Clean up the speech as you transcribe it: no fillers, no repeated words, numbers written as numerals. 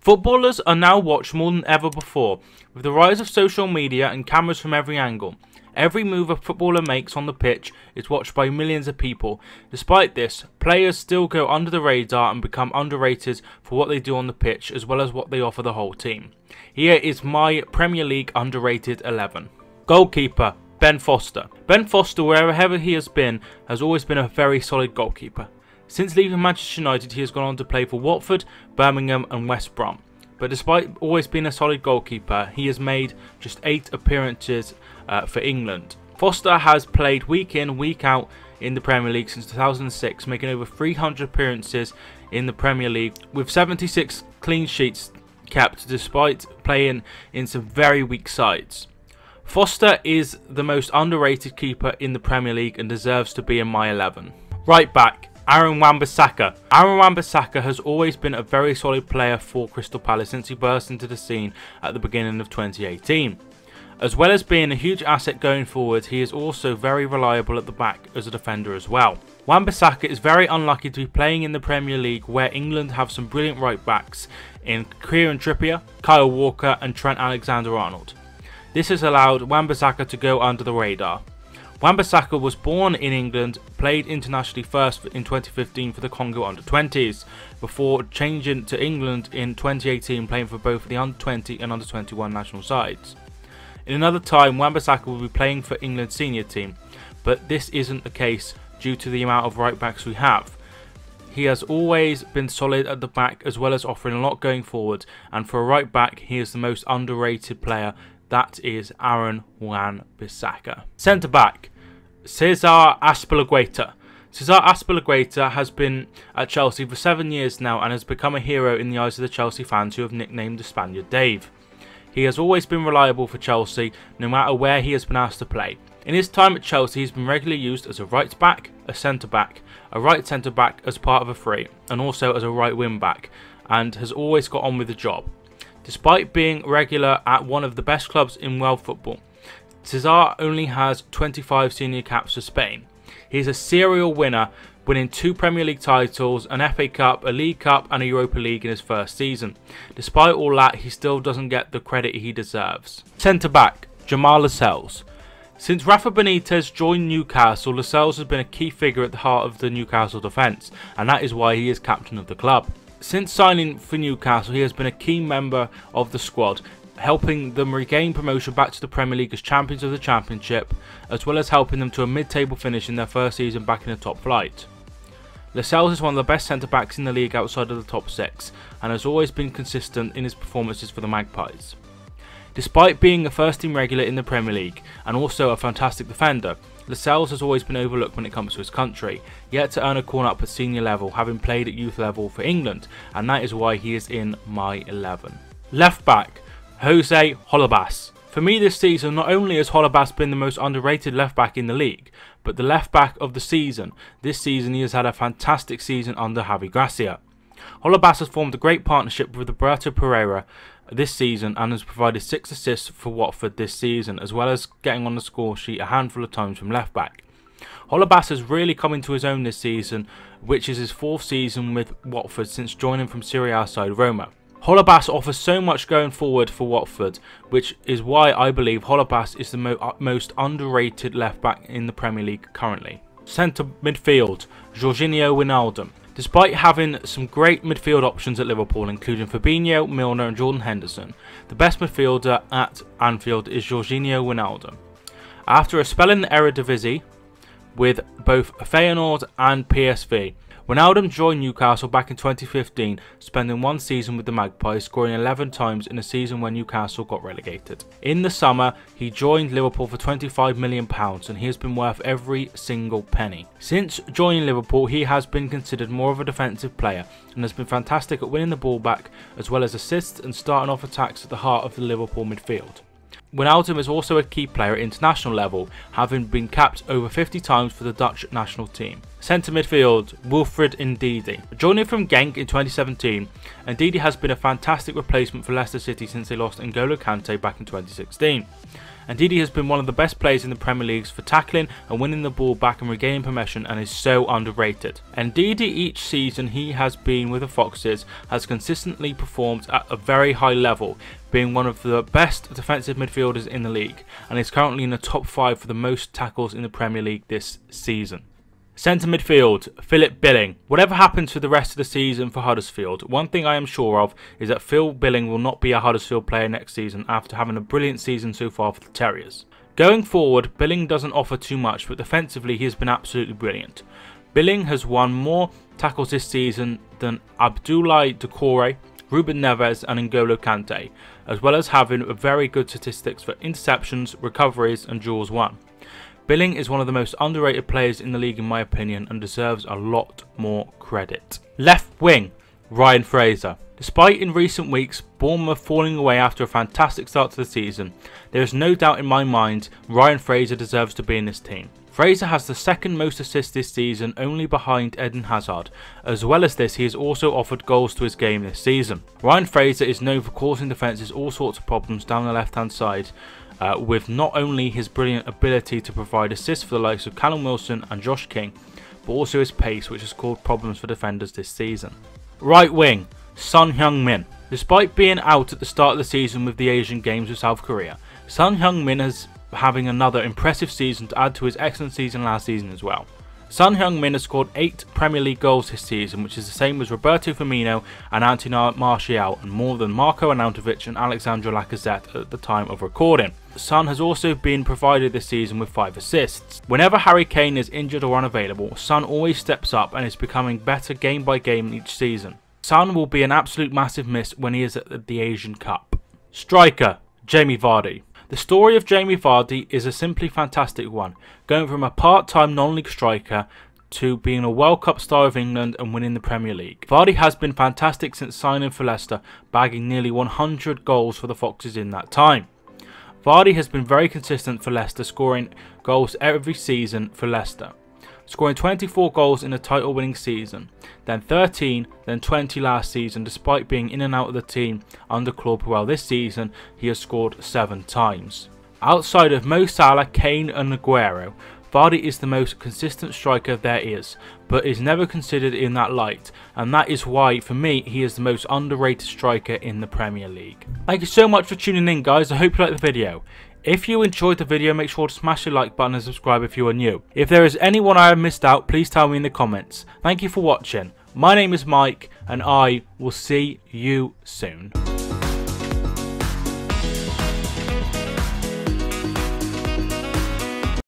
Footballers are now watched more than ever before, with the rise of social media and cameras from every angle. Every move a footballer makes on the pitch is watched by millions of people. Despite this, players still go under the radar and become underrated for what they do on the pitch as well as what they offer the whole team. Here is my Premier League underrated 11. Goalkeeper, Ben Foster. Ben Foster, wherever he has always been a very solid goalkeeper. Since leaving Manchester United, he has gone on to play for Watford, Birmingham and West Brom. But despite always being a solid goalkeeper, he has made just 8 appearances for England. Foster has played week in, week out in the Premier League since 2006, making over 300 appearances in the Premier League, with 76 clean sheets kept despite playing in some very weak sides. Foster is the most underrated keeper in the Premier League and deserves to be in my 11. Right back, Aaron Wan-Bissaka. Aaron Wan-Bissaka has always been a very solid player for Crystal Palace since he burst into the scene at the beginning of 2018. As well as being a huge asset going forward, he is also very reliable at the back as a defender as well. Wan-Bissaka is very unlucky to be playing in the Premier League, where England have some brilliant right backs in Kieran Trippier, Kyle Walker and Trent Alexander-Arnold. This has allowed Wan-Bissaka to go under the radar. Wan-Bissaka was born in England, played internationally first in 2015 for the Congo under-20s, before changing to England in 2018, playing for both the under-20 and under-21 national sides. In another time, Wan-Bissaka will be playing for England's senior team, but this isn't the case due to the amount of right-backs we have. He has always been solid at the back as well as offering a lot going forward, and for a right-back, he is the most underrated player. That is Aaron Wan-Bissaka. Centre back, Cesar Azpilicueta. Cesar Azpilicueta has been at Chelsea for 7 years now and has become a hero in the eyes of the Chelsea fans who have nicknamed the Spaniard Dave. He has always been reliable for Chelsea no matter where he has been asked to play. In his time at Chelsea, he's been regularly used as a right back, a centre back, a right centre back as part of a three, and also as a right wing back, and has always got on with the job. Despite being regular at one of the best clubs in world football, Cesar only has 25 senior caps for Spain. He is a serial winner, winning 2 Premier League titles, an FA Cup, a League Cup and a Europa League in his first season. Despite all that, he still doesn't get the credit he deserves. Centre back, Jamal Lascelles. Since Rafa Benitez joined Newcastle, Lascelles has been a key figure at the heart of the Newcastle defence, and that is why he is captain of the club. Since signing for Newcastle, he has been a key member of the squad, helping them regain promotion back to the Premier League as champions of the Championship, as well as helping them to a mid-table finish in their first season back in the top flight. Lascelles is one of the best centre-backs in the league outside of the top 6, and has always been consistent in his performances for the Magpies. Despite being a first-team regular in the Premier League, and also a fantastic defender, Lascelles has always been overlooked when it comes to his country, yet to earn a corner up at senior level, having played at youth level for England, and that is why he is in my 11. Left back, Jose Holebas. For me this season, not only has Holebas been the most underrated left back in the league, but the left back of the season. This season he has had a fantastic season under Javi Gracia. Holebas has formed a great partnership with Roberto Pereira this season and has provided 6 assists for Watford this season, as well as getting on the score sheet a handful of times from left back. Holebas has really come into his own this season, which is his 4th season with Watford since joining from Serie A side Roma. Holebas offers so much going forward for Watford, which is why I believe Holebas is the most underrated left back in the Premier League currently. Centre midfield, Georginio Wijnaldum. Despite having some great midfield options at Liverpool, including Fabinho, Milner and Jordan Henderson, the best midfielder at Anfield is Georginio Wijnaldum. After a spell in the Eredivisie with both Feyenoord and PSV, Wijnaldum joined Newcastle back in 2015, spending 1 season with the Magpies, scoring 11 times in a season when Newcastle got relegated. In the summer, he joined Liverpool for £25 million and he has been worth every single penny. Since joining Liverpool, he has been considered more of a defensive player and has been fantastic at winning the ball back, as well as assists and starting off attacks at the heart of the Liverpool midfield. Wijnaldum is also a key player at international level, having been capped over 50 times for the Dutch national team. Centre midfield, Wilfred Ndidi. Joining from Genk in 2017, Ndidi has been a fantastic replacement for Leicester City since they lost N'Golo Kante back in 2016. Ndidi has been one of the best players in the Premier League for tackling and winning the ball back and regaining possession, and is so underrated. Ndidi, each season he has been with the Foxes, has consistently performed at a very high level, being one of the best defensive midfielders in the league, and is currently in the top 5 for the most tackles in the Premier League this season. Centre midfield, Philip Billing. Whatever happens for the rest of the season for Huddersfield, one thing I am sure of is that Phil Billing will not be a Huddersfield player next season after having a brilliant season so far for the Terriers. Going forward, Billing doesn't offer too much, but defensively he has been absolutely brilliant. Billing has won more tackles this season than Abdoulaye Doucouré, Ruben Neves and N'Golo Kante, as well as having very good statistics for interceptions, recoveries and duels won. Billing is one of the most underrated players in the league in my opinion, and deserves a lot more credit. Left wing, Ryan Fraser. Despite in recent weeks Bournemouth falling away after a fantastic start to the season, there is no doubt in my mind Ryan Fraser deserves to be in this team. Fraser has the second most assists this season, only behind Eden Hazard. As well as this, he has also offered goals to his game this season. Ryan Fraser is known for causing defences all sorts of problems down the left hand side, with not only his brilliant ability to provide assists for the likes of Callum Wilson and Josh King, but also his pace, which has caused problems for defenders this season. Right wing, Son Heungmin. Despite being out at the start of the season with the Asian Games with South Korea, Son Heungmin is having another impressive season to add to his excellent season last season as well. Son Heungmin has scored 8 Premier League goals this season, which is the same as Roberto Firmino and Anthony Martial, and more than Marco Arnautovic and Alexandre Lacazette at the time of recording. Son has also been provided this season with 5 assists. Whenever Harry Kane is injured or unavailable, Son always steps up and is becoming better game by game each season. Son will be an absolute massive miss when he is at the Asian Cup. Striker, Jamie Vardy. The story of Jamie Vardy is a simply fantastic one, going from a part-time non-league striker to being a World Cup star of England and winning the Premier League. Vardy has been fantastic since signing for Leicester, bagging nearly 100 goals for the Foxes in that time. Vardy has been very consistent for Leicester, scoring goals every season for Leicester, scoring 24 goals in a title-winning season, then 13, then 20 last season, despite being in and out of the team under Claude Puel this season. He has scored 7 times. Outside of Mo Salah, Kane and Aguero, Vardy is the most consistent striker there is, but is never considered in that light, and that is why, for me, he is the most underrated striker in the Premier League. Thank you so much for tuning in, guys. I hope you liked the video. If you enjoyed the video, make sure to smash the like button and subscribe if you are new. If there is anyone I have missed out, please tell me in the comments. Thank you for watching. My name is Mike, and I will see you soon.